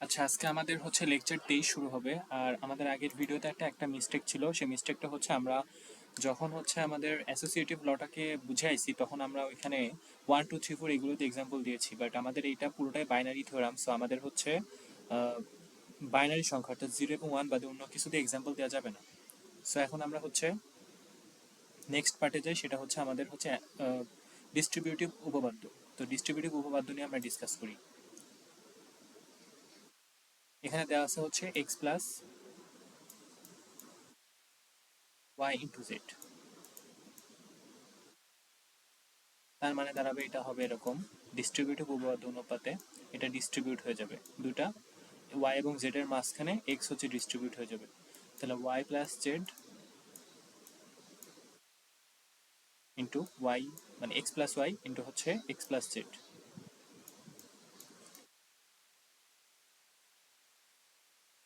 আচ্ছা, আজকে আমাদের হচ্ছে লেকচার 23 শুরু হবে। আর আমাদের আগের ভিডিওতে একটা মিস্টেক ছিল। সেই মিস্টেকটা হচ্ছে আমরা যখন হচ্ছে আমাদের অ্যাসোসিয়েটিভ লটাকে বুঝে আইছি, তখন আমরা ওইখানে 1 2 3 4 এগুলোতে এক্সাম্পল দিয়েছি। বাট আমাদের এইটা পুরোটাই বাইনারি থিওরাম, সো আমাদের হচ্ছে বাইনারি সংখ্যা অর্থাৎ 0 এবং 1 বাদে অন্য কিছুতে এক্সাম্পল দেওয়া যাবে না। সো এখন আমরা হচ্ছে নেক্সট পার্টে যাই, সেটা হচ্ছে আমাদের হচ্ছে ডিস্ট্রিবিউটিভ উপপাদ্য। তো ডিস্ট্রিবিউটিভ উপপাদ্য নিয়ে আমরা ডিসকাস করি। এখানে দেওয়া আছে হচ্ছে x plus Y into z. তার মানে দাঁড়াবে, এটা হবে এরকম: ডিস্ট্রিবিউটিভ উপপাদ্য অনুপাতে এটা ডিস্ট্রিবিউট হয়ে যাবে দুটা ওয়াই এবং জেড এর মাঝখানে, এক্স হচ্ছে ডিস্ট্রিবিউট হয়ে যাবে। তাহলে Y plus Z into Y, মানে এক্স প্লাস ওয়াই ইন্টু হচ্ছে এক্স প্লাস জেড।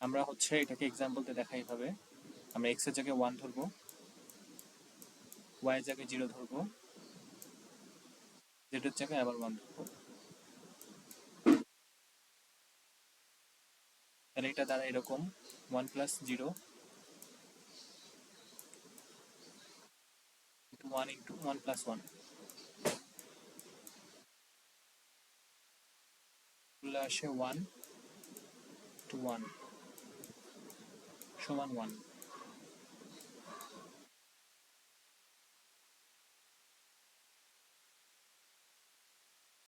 আমরা হচ্ছে এটাকে এক্সাম্পলতে দেখা এইভাবে: আমরা এক্স এর জায়গায় 1 ধরবো, ওয়াই এর জায়গায় 0 ধরবো, জেড এর জায়গায় আবার 1 ধরবো। তাহলে এটা দ্বারা এরকম: 1 প্লাস 0 ইন্টু 1 ইন্টু 1 প্লাস 1 আসে 1 টু 1 সমান 1।